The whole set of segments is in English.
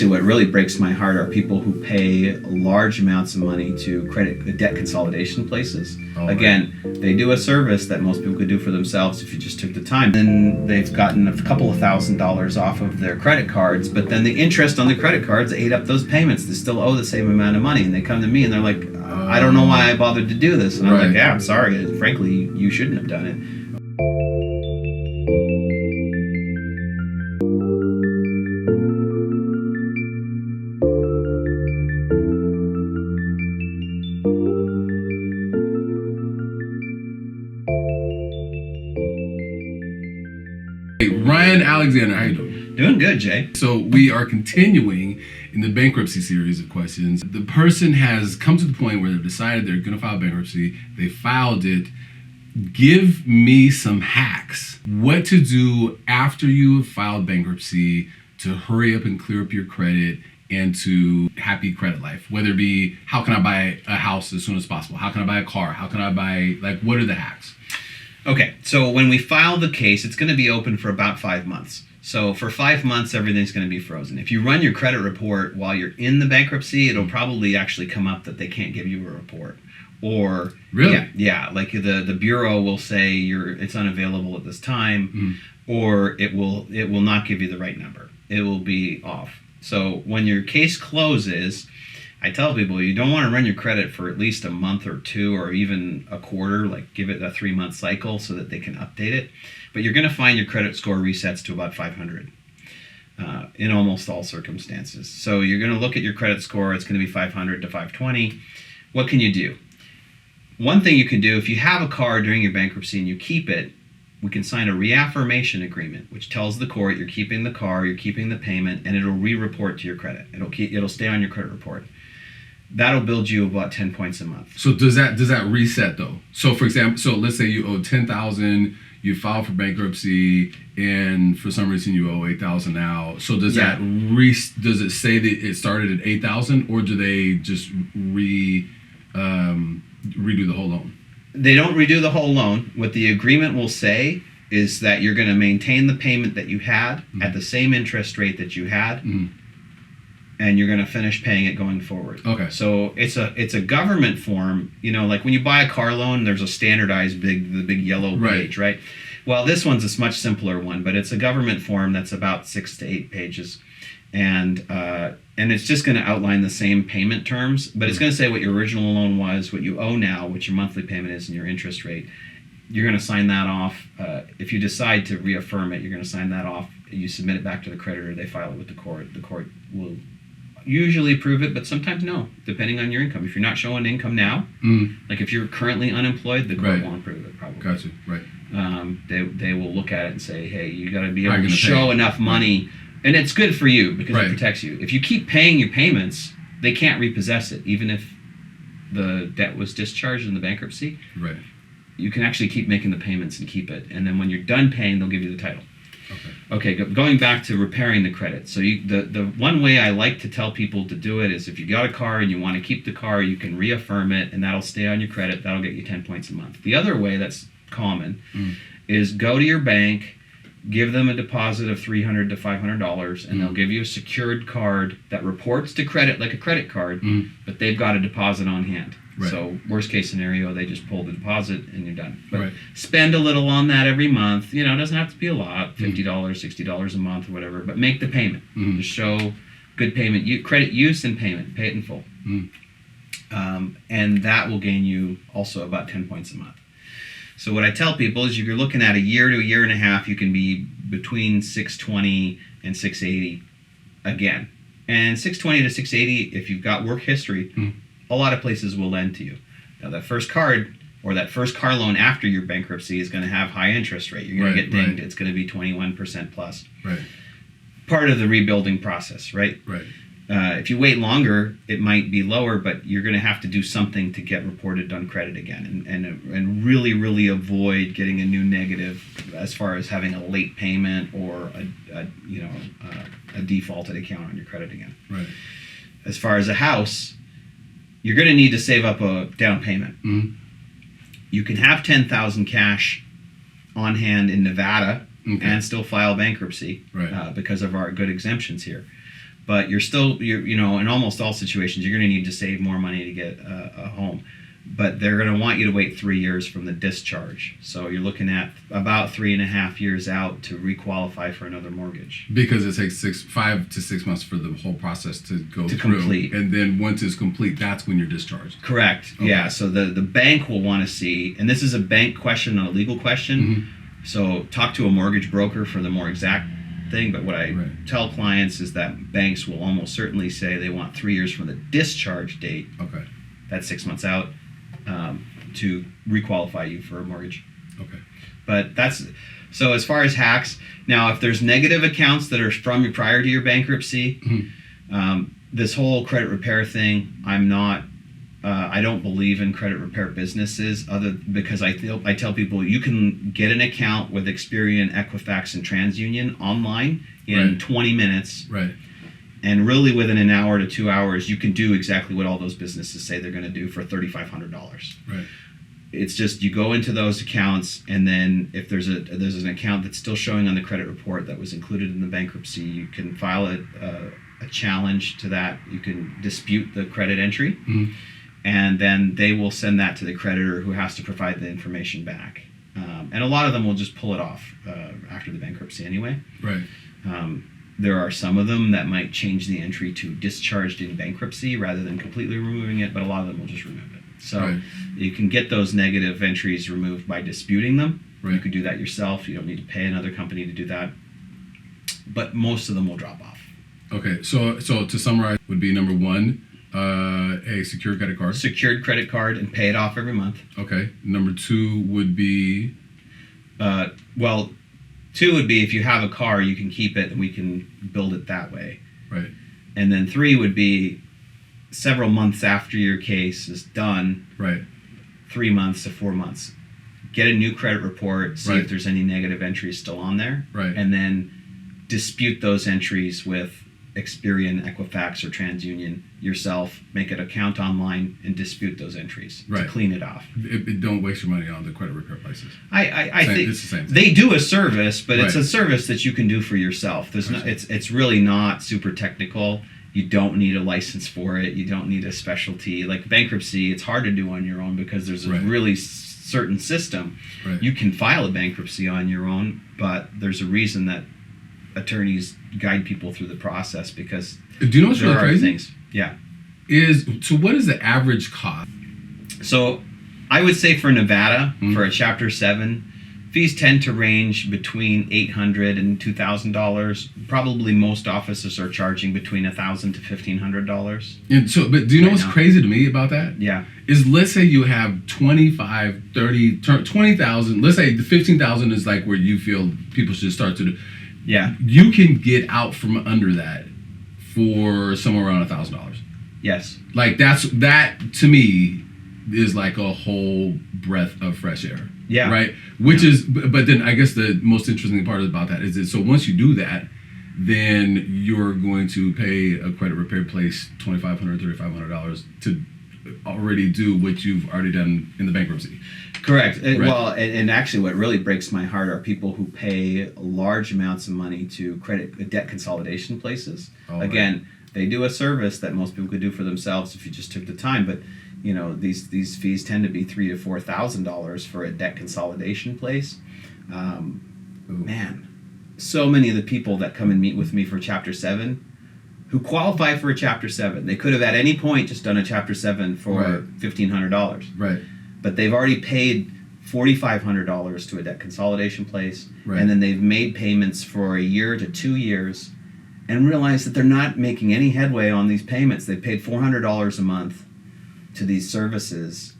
actually what really breaks my heart are people who pay large amounts of money to debt consolidation places. Again, they do a service that most people could do for themselves if you just took the time. Then they've gotten a couple of $1,000s off of their credit cards, but then the interest on the credit cards ate up those payments. They still owe the same amount of money, and they come to me and they're like, I don't know why I bothered to do this. And I'm like, yeah, I'm sorry. Frankly, you shouldn't have done it. Ryan Alexander, how you doing? Doing good, Jay. So we are continuing in the bankruptcy series of questions. The person has come to the point where they've decided they're going to file bankruptcy. They filed it. Give me some hacks. What to do after you have filed bankruptcy to hurry up and clear up your credit and to happy credit life. Whether it be, how can I buy a house as soon as possible? How can I buy a car? How can I buy, what are the hacks? Okay, so when we file the case, it's going to be open for about 5 months. So for 5 months, everything's going to be frozen. If you run your credit report while you're in the bankruptcy, it'll probably actually come up that they can't give you a report. Or really? Yeah, like the bureau will say it's unavailable at this time, or it will not give you the right number. It will be off. So when your case closes, I tell people you don't want to run your credit for at least a month or two or even a quarter, like give it a 3-month cycle so that they can update it. But you're going to find your credit score resets to about 500 in almost all circumstances. So you're going to look at your credit score. It's going to be 500 to 520. What can you do? One thing you can do, if you have a car during your bankruptcy and you keep it, we can sign a reaffirmation agreement, which tells the court you're keeping the car, you're keeping the payment, and it'll re-report to your credit. It'll stay on your credit report. That'll build you about 10 points a month. So does that reset though? So for example, let's say you owe $10,000, you file for bankruptcy, and for some reason you owe $8,000 now. So does does it say that it started at $8,000, or do they just redo the whole loan? They don't redo the whole loan. What the agreement will say is that you're going to maintain the payment that you had at the same interest rate that you had. And you're going to finish paying it going forward. Okay. So it's a government form. You know, like when you buy a car loan, there's a standardized the big yellow page, right? Well, this one's a much simpler one, but it's a government form that's about 6 to 8 pages, and it's just going to outline the same payment terms, but it's going to say what your original loan was, what you owe now, what your monthly payment is, and your interest rate. You're going to sign that off. If you decide to reaffirm it, you're going to sign that off. You submit it back to the creditor. They file it with the court. The court will usually approve it, but sometimes no, depending on your income. If you're not showing income now, like if you're currently unemployed, the court won't approve it probably. Gotcha. Right. They will look at it and say, hey, you got to be able to show enough money, and it's good for you because it protects you. If you keep paying your payments, they can't repossess it, even if the debt was discharged in the bankruptcy. Right. You can actually keep making the payments and keep it, and then when you're done paying, they'll give you the title. Okay, going back to repairing the credit. So the one way I like to tell people to do it is if you got a car and you want to keep the car, you can reaffirm it, and that'll stay on your credit. That'll get you 10 points a month. The other way that's common is go to your bank, give them a deposit of $300 to $500, and they'll give you a secured card that reports to credit like a credit card, but they've got a deposit on hand. Right. So worst case scenario, they just pull the deposit and you're done. But spend a little on that every month. You know, it doesn't have to be a lot, $50, $60 a month or whatever, but make the payment. Just show good payment, credit use and payment, pay it in full. And that will gain you also about 10 points a month. So what I tell people is if you're looking at a year to a year and a half, you can be between 620 and 680 again. And 620 to 680, if you've got work history, a lot of places will lend to you. Now that first card or that first car loan after your bankruptcy is going to have high interest rate. You're going to get dinged. It's going to be 21% plus. Right. Part of the rebuilding process, right? Right. If you wait longer, it might be lower, but you're going to have to do something to get reported on credit again, and really, really avoid getting a new negative as far as having a late payment or a defaulted account on your credit again. Right. As far as a house, you're going to need to save up a down payment. You can have $10,000 cash on hand in Nevada and still file bankruptcy because of our good exemptions here. but you're in almost all situations, you're going to need to save more money to get a home. But they're going to want you to wait 3 years from the discharge. So you're looking at about 3.5 years out to requalify for another mortgage. Because it takes 5 to 6 months for the whole process to go through. Complete. And then once it's complete, that's when you're discharged. Correct. Okay. Yeah. So the bank will want to see, and this is a bank question, not a legal question. Mm-hmm. So talk to a mortgage broker for the more exact thing. But what I tell clients is that banks will almost certainly say they want 3 years from the discharge date. Okay. That's 6 months out. To requalify you for a mortgage. Okay. But that's so as far as hacks. Now, if there's negative accounts that are from your prior to your bankruptcy, this whole credit repair thing, I don't believe in credit repair businesses because I tell people you can get an account with Experian, Equifax, and TransUnion online in 20 minutes. Right. And really, within an hour to 2 hours, you can do exactly what all those businesses say they're going to do for $3,500. Right. It's just you go into those accounts, and then if there's an account that's still showing on the credit report that was included in the bankruptcy, you can file a challenge to that. You can dispute the credit entry, and then they will send that to the creditor, who has to provide the information back. And a lot of them will just pull it off after the bankruptcy anyway. Right. There are some of them that might change the entry to discharged in bankruptcy rather than completely removing it, but a lot of them will just remove it. So you can get those negative entries removed by disputing them. You could do that yourself. You don't need to pay another company to do that. But most of them will drop off. Okay, so to summarize, would be number 1, a secured credit card. Secured credit card and pay it off every month. Okay. Number 2 would be... 2 would be if you have a car, you can keep it and we can build it that way. Right. And then 3 would be several months after your case is done. Right. 3 months to 4 months. Get a new credit report, see if there's any negative entries still on there. Right. And then dispute those entries with Experian, Equifax, or TransUnion yourself. Make an account online and dispute those entries to clean it off. Don't waste your money on the credit repair places. I think it's the same thing. They do a service, but it's a service that you can do for yourself. It's really not super technical. You don't need a license for it. You don't need a specialty. Like bankruptcy, it's hard to do on your own because there's a really certain system. Right. You can file a bankruptcy on your own, but there's a reason that attorneys guide people through the process because do you know what's really crazy? Things. Yeah. So what is the average cost? So I would say for Nevada, for a Chapter 7, fees tend to range between $800 and $2,000. Probably most offices are charging between $1,000 to $1,500. And so, but do you know what's crazy to me about that? Yeah. Is let's say you have 25, 30, 20,000. Let's say the 15,000 is like where you feel people should start to do. Yeah. You can get out from under that for somewhere around $1,000. Yes. Like that to me is like a whole breath of fresh air. Yeah. Right. Which is, but then I guess the most interesting part about that is that so once you do that, then you're going to pay a credit repair place $2,500, $3,500 to already do what you've already done in the bankruptcy. Correct. Well, and actually what really breaks my heart are people who pay large amounts of money to debt consolidation places. Again, they do a service that most people could do for themselves if you just took the time, but these fees tend to be $3,000 to $4,000 for a debt consolidation place. Man, so many of the people that come and meet with me for Chapter 7 who qualify for a Chapter 7, they could have at any point just done a Chapter 7 for $1,500. Right. But they've already paid $4,500 to a debt consolidation place, and then they've made payments for a year to 2 years and realized that they're not making any headway on these payments. They paid $400 a month to these services.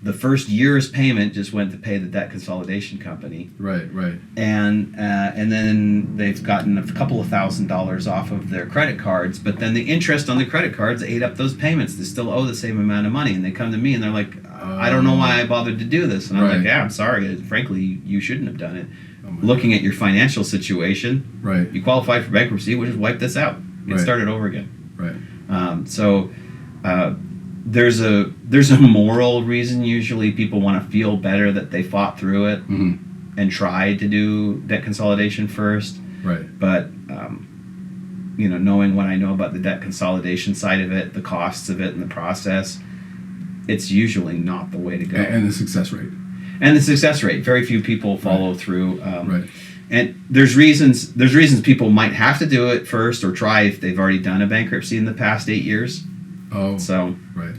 The first year's payment just went to pay the debt consolidation company. Right. And then they've gotten a couple of $1,000s off of their credit cards, but then the interest on the credit cards ate up those payments. They still owe the same amount of money, and they come to me and they're like, I don't know why I bothered to do this. And I'm like, yeah, I'm sorry. Frankly, you shouldn't have done it. Looking at your financial situation, you qualified for bankruptcy, we'll just wipe this out. Get started over again. Right. There's a moral reason. Usually people want to feel better that they fought through it and tried to do debt consolidation first. Right. But knowing what I know about the debt consolidation side of it, the costs of it, and the process, it's usually not the way to go. And the success rate. And the success rate. Very few people follow through. Right. And there's reasons people might have to do it first or try if they've already done a bankruptcy in the past 8 years. Oh. So, right.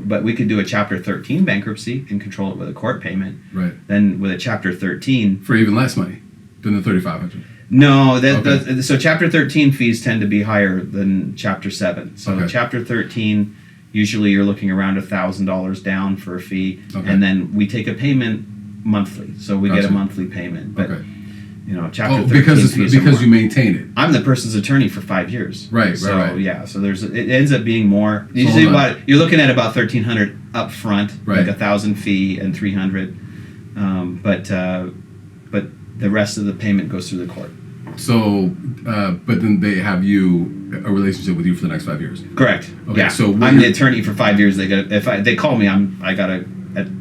But we could do a Chapter 13 bankruptcy and control it with a court payment. Right. Then with a Chapter 13. For even less money than the $3,500. No, so Chapter 13 fees tend to be higher than Chapter 7. So Chapter 13, usually you're looking around $1,000 down for a fee, and then we take a payment monthly. So we get a monthly payment. But Chapter 13 fees because you maintain it. I'm the person's attorney for 5 years. Right. So yeah, so it ends up being more. Usually, you're looking at about $1,300 up front, like $1,000 fee and $300, but the rest of the payment goes through the court. So, but then they have a relationship with you for the next 5 years. Correct. Okay. Yeah. So I'm the attorney for 5 years. They call me, I gotta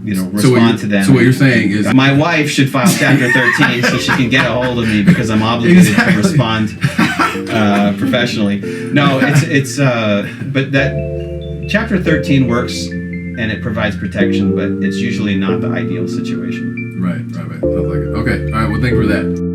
respond to them. So what you're saying is my wife should file Chapter 13 so she can get a hold of me because I'm obligated to respond professionally. No, but that Chapter 13 works and it provides protection, but it's usually not the ideal situation. Right. Sounds like it. Okay. All right. Well, thank you for that.